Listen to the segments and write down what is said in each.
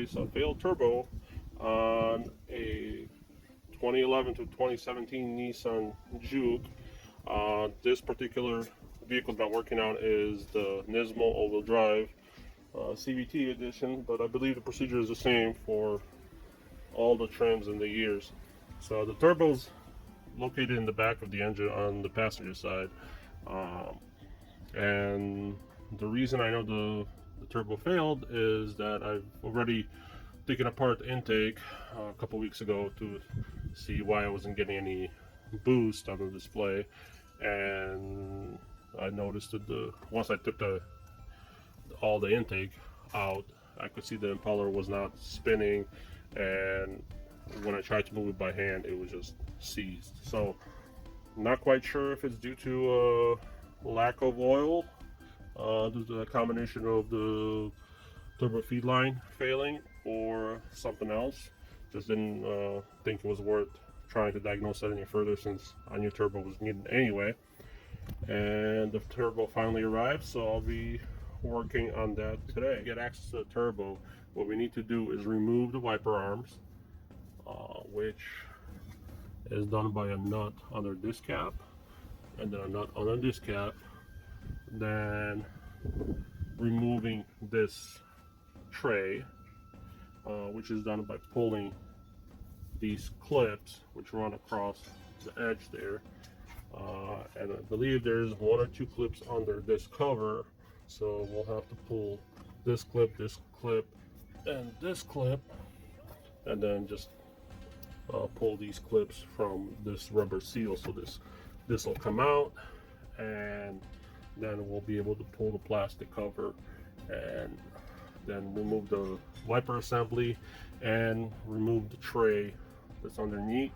replace a failed turbo on a 2011 to 2017 Nissan Juke. This particular vehicle that I'm working on is the Nismo all-wheel drive CVT edition, but I believe the procedure is the same for all the trims and the years. So the turbo's located in the back of the engine on the passenger side, and the reason I know the turbo failed is that I've already taken apart the intake a couple weeks ago to see why I wasn't getting any boost on the display, and I noticed that once I took all the intake out, I could see the impeller was not spinning, and when I tried to move it by hand, it was just seized. So I'm not quite sure if it's due to lack of oil, due to a combination of the turbo feed line failing or something else. Just didn't think it was worth trying to diagnose that any further, since a new turbo was needed anyway. And the turbo finally arrived, so I'll be working on that today. To get access to the turbo, what we need to do is remove the wiper arms, which is done by a nut under this cap, and then a nut under this cap, then removing this tray, which is done by pulling these clips which run across the edge there, and I believe there's one or two clips under this cover, so we'll have to pull this clip, and this clip, and then just pull these clips from this rubber seal. So this will come out, and then we'll be able to pull the plastic cover and then remove the wiper assembly and remove the tray that's underneath,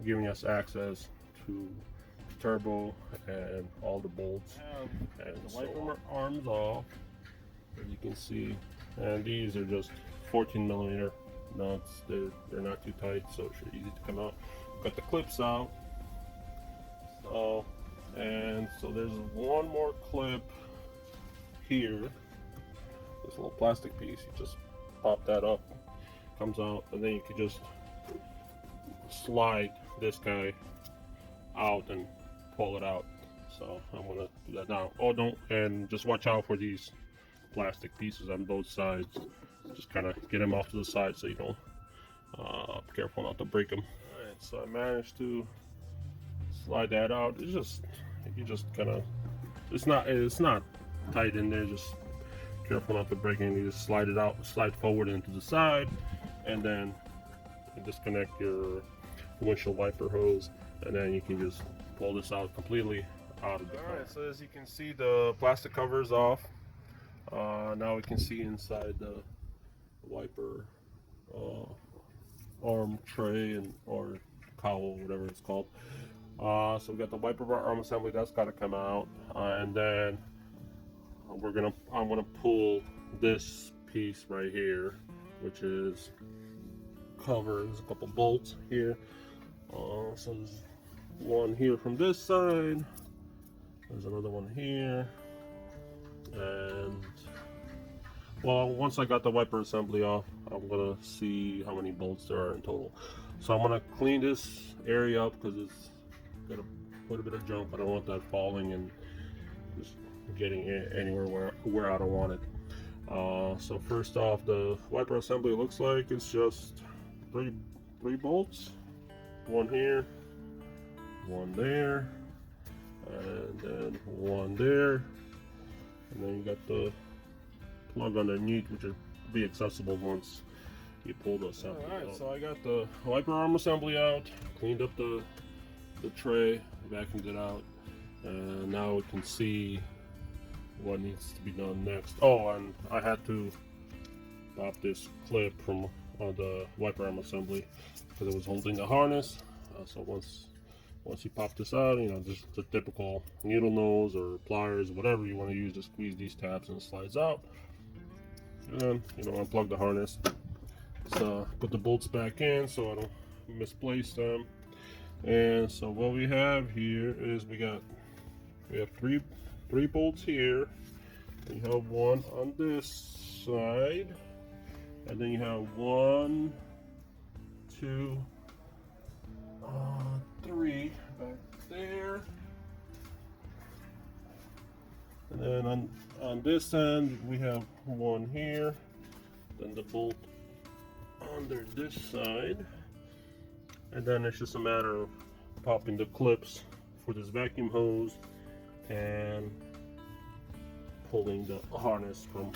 giving us access to the turbo and all the bolts. And the wiper arms off, as you can see, and these are just 14mm nuts. They're not too tight, so it should be easy to come out. Got the clips out. So there's one more clip here, this little plastic piece. You just pop that up, comes out, and then you can just slide this guy out and pull it out. So I'm gonna do that now. Oh, don't, and just watch out for these plastic pieces on both sides. Just kind of get them off to the side so you don't, be careful not to break them. All right, so I managed to slide that out. It's just, you just kind of, it's not tight in there. Just careful not to break it. You just slide it out, slide forward into the side, and then you disconnect your windshield wiper hose, and then you can just pull this out completely out of the car. All right, so as you can see, the plastic cover is off. Now we can see inside the wiper arm tray or cowl, whatever it's called. So we got the wiper arm assembly that's got to come out, and then I'm gonna pull this piece right here, which is covers a couple bolts here. So there's one here from this side. There's another one here, and well, once I got the wiper assembly off, I'm gonna see how many bolts there are in total. So I'm gonna clean this area up because it's got quite a bit of junk. I don't want that falling and just getting anywhere where I don't want it. So first off, the wiper assembly looks like it's just three bolts. One here, one there, and then one there, and then you got the plug underneath, which will be accessible once you pull the assembly out. Alright, so I got the wiper arm assembly out, cleaned up the tray, vacuumed it out, and now we can see what needs to be done next. Oh, and I had to pop this clip from the wiper arm assembly because it was holding the harness. So once you pop this out, you know, just the typical needle nose or pliers, whatever you want to use to squeeze these tabs, and it slides out. And then, you know, unplug the harness. So put the bolts back in so I don't misplace them. And so what we have here is we have three bolts here. We have one on this side, and then you have 1, 2, 3 back there, and then on this end we have 1 here, then the bolt under this side, and then it's just a matter of popping the clips for this vacuum hose and pulling the harness from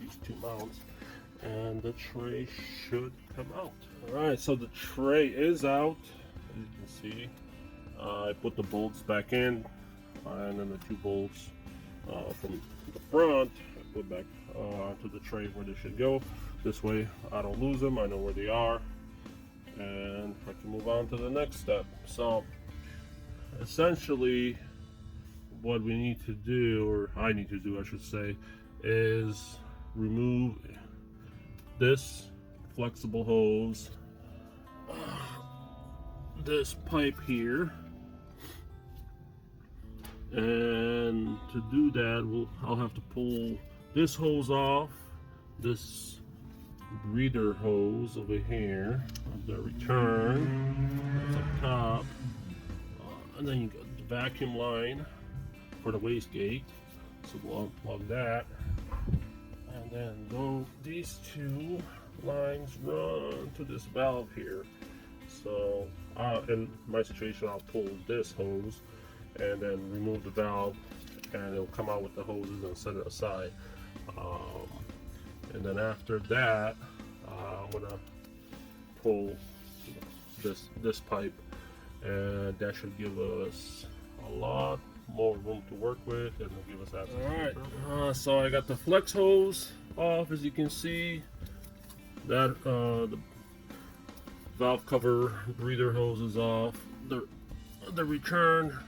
these 2 mounts, and the tray should come out. Alright, so the tray is out, as you can see. I put the bolts back in, and then the 2 bolts from the front I put back onto the tray where they should go. This way I don't lose them, I know where they are, and I can move on to the next step. So essentially what we need to do, or I need to do I should say, is remove this flexible hose, this pipe here, and to do that I'll have to pull this hose off, this breather hose over here, the return that's up top, and then you got the vacuum line for the wastegate, so we'll unplug that, and then these 2 lines run to this valve here. So in my situation I'll pull this hose and then remove the valve, and it'll come out with the hoses and set it aside, and then after that I'm gonna pull this pipe, and that should give us a lot more room to work with, and it'll give us access. Alright, so I got the flex hose off, as you can see. That the valve cover breather hose is off. The return,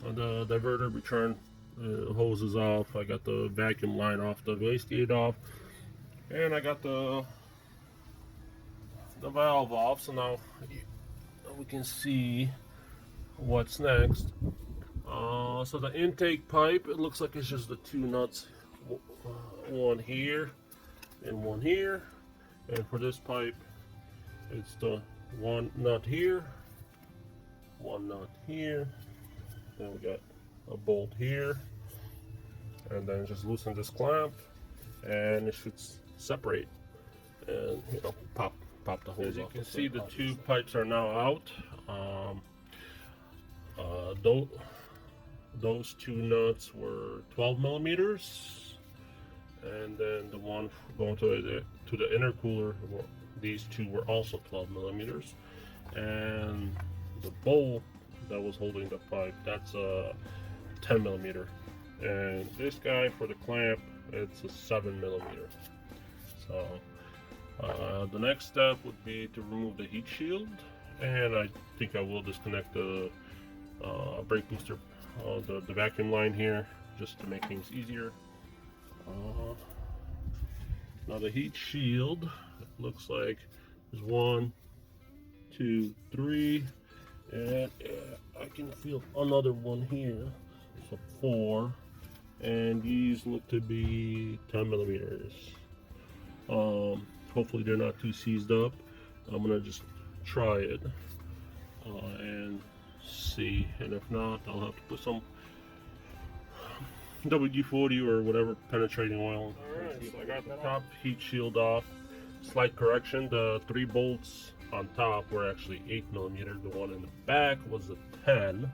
the diverter return hose is off. I got the vacuum line off, the wastegate off, and I got the valve off. So now we can see what's next. So the intake pipe, it looks like it's just the 2 nuts, one here and one here, and for this pipe it's the 1 nut here, 1 nut here, then we got a bolt here, and then just loosen this clamp and it should separate, and pop the hose off. As you can see, the 2 pipes are now out. Those 2 nuts were 12 millimeters, and then the one going to the intercooler, these 2 were also 12 millimeters, and the bolt that was holding the pipe, that's a 10 millimeter, and this guy for the clamp, it's a 7 millimeter. So the next step would be to remove the heat shield, and I think I will disconnect the brake booster, the vacuum line here, just to make things easier. Now the heat shield, it looks like there's 1, 2, 3, and I can feel another one here, so 4, and these look to be 10 millimeters. Hopefully they're not too seized up. I'm gonna just try it and see, and if not, I'll have to put some WD-40 or whatever penetrating oil. Alright, so I got the top heat shield off. Slight correction, the 3 bolts on top were actually 8 millimeter. The one in the back was a 10.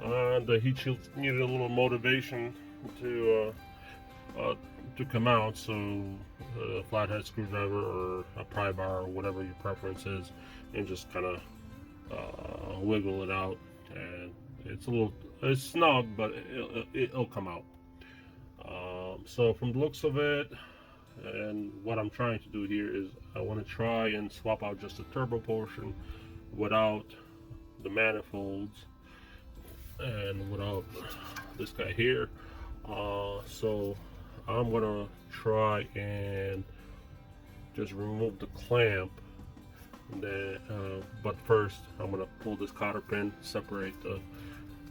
The heat shield needed a little motivation to come out, so a flathead screwdriver or a pry bar or whatever your preference is, and just kind of wiggle it out, and it's snug, but it'll come out. So from the looks of it, and what I'm trying to do here is I want to try and swap out just the turbo portion without the manifolds and without this guy here. So I'm gonna try and just remove the clamp, and then but first I'm gonna pull this cotter pin, separate the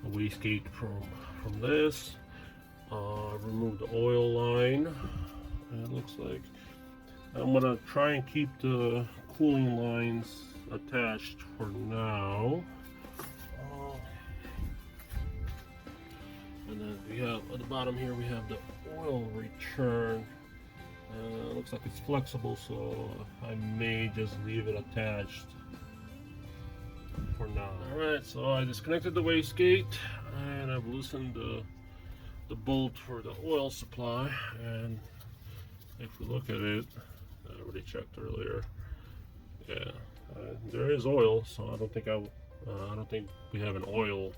wastegate from this, remove the oil line, and it looks like I'm gonna try and keep the cooling lines attached for now. And then we have at the bottom here we have the oil return. Looks like it's flexible, so I may just leave it attached for now. Alright, so I disconnected the wastegate and I've loosened the bolt for the oil supply, and if we look at it, I already checked earlier. Yeah, there is oil, so I don't think we have an oil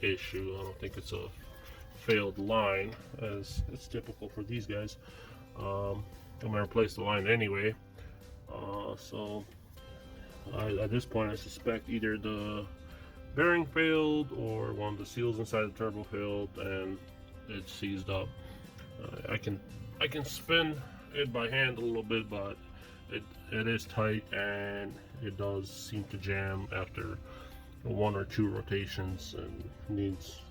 issue. I don't think it's a failed line, as it's typical for these guys. I'm gonna replace the line anyway. So at this point, I suspect either the bearing failed or one of the seals inside the turbo failed and it seized up. I can spin it by hand a little bit, but it is tight and it does seem to jam after one or two rotations and needs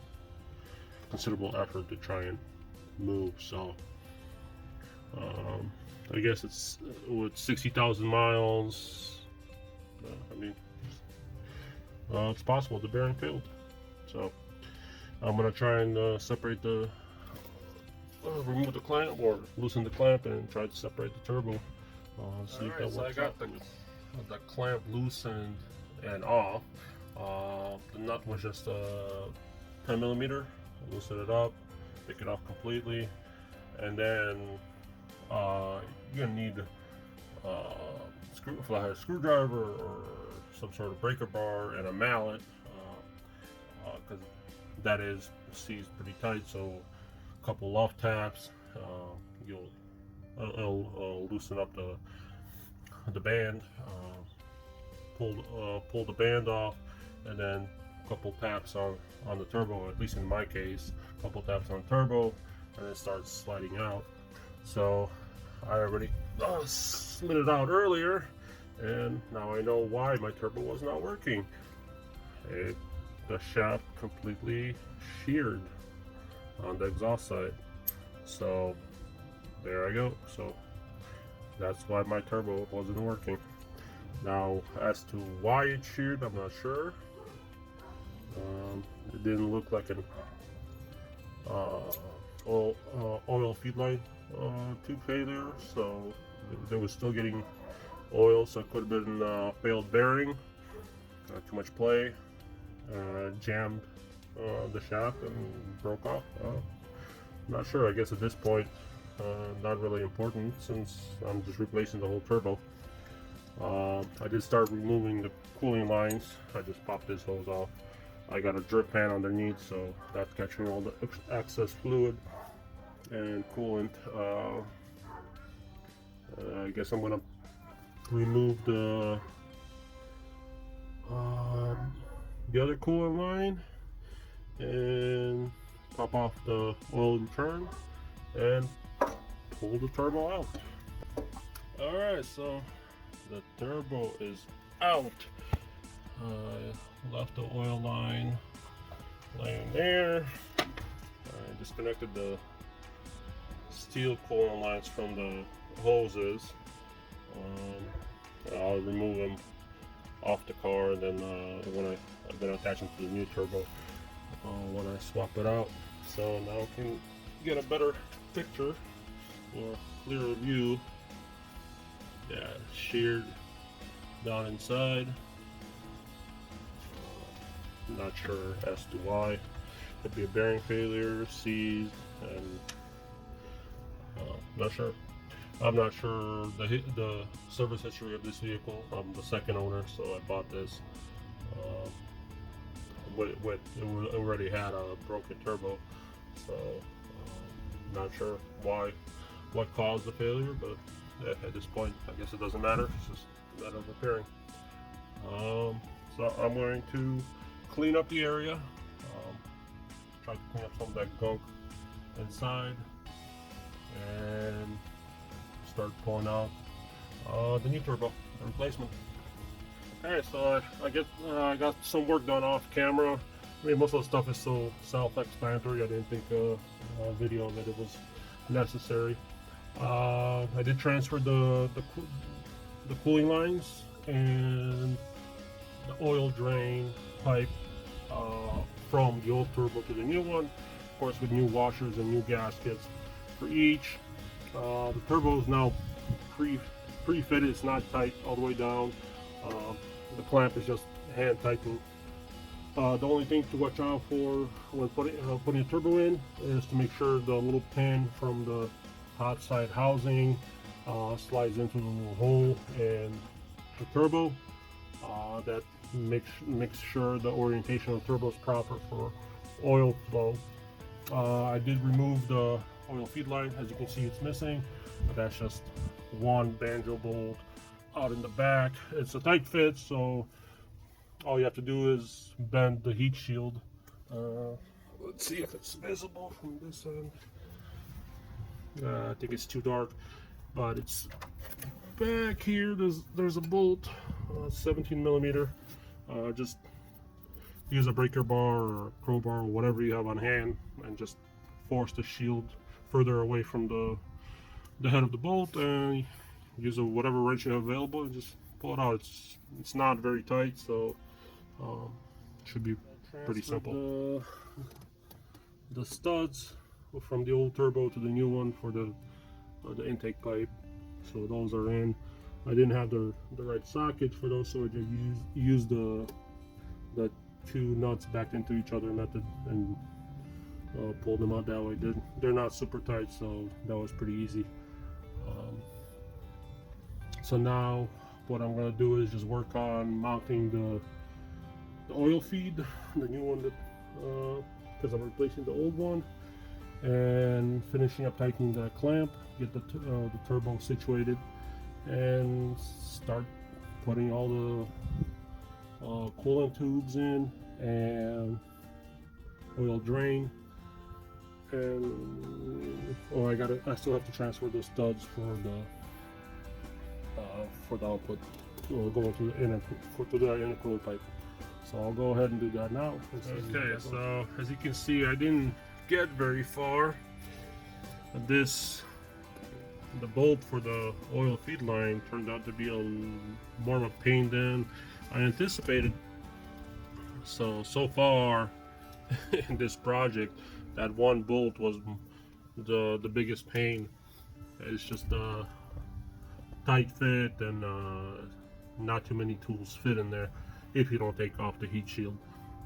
considerable effort to try and move. So I guess it's with 60,000 miles. I mean, it's possible the bearing failed. So I'm gonna try and separate the remove the clamp or loosen the clamp and try to separate the turbo. See if that works. So I got the clamp loosened and off. The nut was just 10 millimeter. Loosen it up, pick it off completely, and then you're gonna need a flathead screwdriver or some sort of breaker bar and a mallet, because that is seized pretty tight. So a couple love taps, it'll loosen up the band, pull the band off, and then a couple taps on the turbo, at least in my case, a couple taps on turbo, and it starts sliding out. So I already slid it out earlier, and now I know why my turbo was not working. The shaft completely sheared on the exhaust side. So there I go. So that's why my turbo wasn't working. Now, as to why it sheared, I'm not sure. It didn't look like an oil feed line tube failure, so they was still getting oil, so it could have been failed bearing, too much play, jammed the shaft and broke off. Not sure. I guess at this point, not really important since I'm just replacing the whole turbo. I did start removing the cooling lines. I just popped this hose off. I got a drip pan underneath, so that's catching all the excess fluid and coolant. I guess I'm gonna remove the other coolant line and pop off the oil return and pull the turbo out. Alright, so the turbo is out. Left the oil line laying there. I disconnected the steel coolant lines from the hoses. I'll remove them off the car, and then when I'm gonna attach them to the new turbo when I swap it out. So now I can get a better picture or clearer view. Yeah, sheared down inside. Not sure as to why. Could be a bearing failure, seized, and not sure. I'm not sure the service history of this vehicle. I'm the second owner, so I bought this with it already had a broken turbo. So not sure what caused the failure, but at this point, I guess it doesn't matter. It's just a matter of repairing. So I'm going to clean up the area, try to clean up some of that gunk inside, and start pulling out the new turbo, the replacement. Alright, so I got some work done off camera. I mean, most of the stuff is so self-explanatory. I didn't think a video that it was necessary. I did transfer the cooling lines and the oil drain pipe from the old turbo to the new one, of course with new washers and new gaskets for each. The turbo is now pre-fitted, it's not tight all the way down. The clamp is just hand tightened. The only thing to watch out for when putting a turbo in is to make sure the little pin from the hot side housing slides into the little hole in the turbo. That makes sure the orientation of the turbo is proper for oil flow. I did remove the oil feed line. As you can see, it's missing. That's just one banjo bolt out in the back. It's a tight fit, so all you have to do is bend the heat shield. Let's see if it's visible from this end. I think it's too dark, but it's back here. There's a bolt, 17 millimeter. Just use a breaker bar or a crowbar or whatever you have on hand, and just force the shield further away from the head of the bolt, and use whatever wrench you have available and just pull it out. It's not very tight, so should be pretty simple. The studs from the old turbo to the new one for the intake pipe, so those are in. I didn't have the right sockets for those, so I just used the two nuts backed into each other method and pulled them out that way. They're not super tight, so that was pretty easy. So now what I'm going to do is just work on mounting the oil feed, the new one, that because I'm replacing the old one, and finishing up tightening the clamp, get the turbo situated, and start putting all the coolant tubes in and oil drain. And I still have to transfer the studs for the output going to the intercooler pipe. So I'll go ahead and do that now. Okay, so as you can see, I didn't get very far. The bolt for the oil feed line turned out to be more of a pain than I anticipated. So far in this project, that one bolt was the biggest pain. It's just a tight fit, and not too many tools fit in there if you don't take off the heat shield.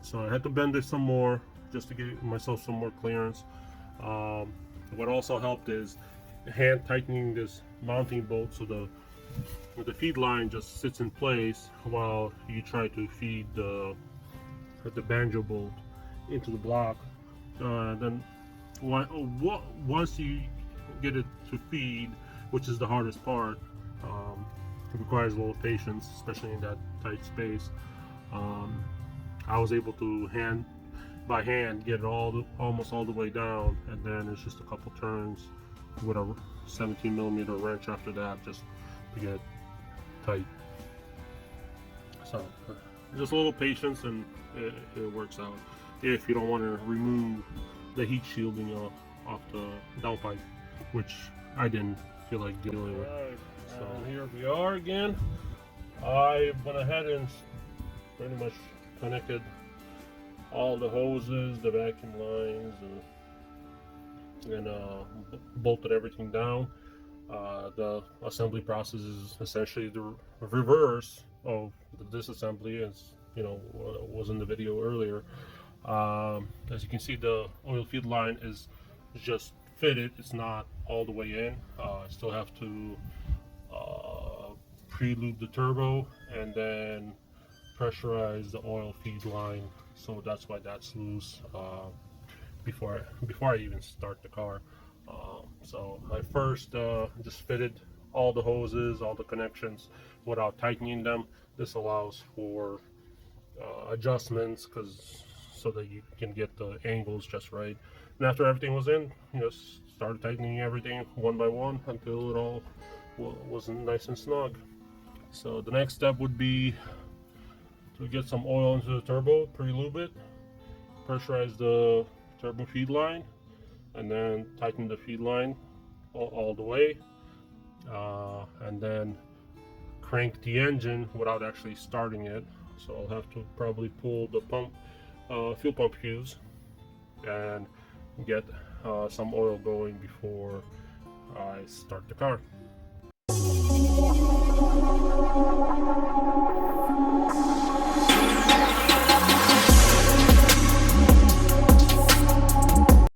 So I had to bend it some more just to give myself some more clearance. What also helped is hand tightening this mounting bolt, so the feed line just sits in place while you try to feed the banjo bolt into the block. Then once you get it to feed, which is the hardest part, it requires a little patience, especially in that tight space. I was able to by hand get it almost all the way down, and then it's just a couple turns with a 17 millimeter wrench after that, just to get tight. So just a little patience, and it works out if you don't want to remove the heat shielding off the downpipe, which I didn't feel like dealing with. Right, so here we are again. I went ahead and pretty much connected all the hoses, the vacuum lines, and bolted everything down. The assembly process is essentially the reverse of the disassembly, as you know, was in the video earlier. As you can see, the oil feed line is just fitted, it's not all the way in. I still have to pre-lube the turbo and then pressurize the oil feed line, so that's why that's loose before I even start the car. So I first just fitted all the hoses, all the connections without tightening them. This allows for adjustments, so that you can get the angles just right. And after everything was in, just started tightening everything one by one until it all was nice and snug. So the next step would be to get some oil into the turbo, pre-lube it, pressurize the turbo feed line, and then tighten the feed line all the way, and then crank the engine without actually starting it. So I'll have to probably pull the pump, fuel pump fuse, and get some oil going before I start the car.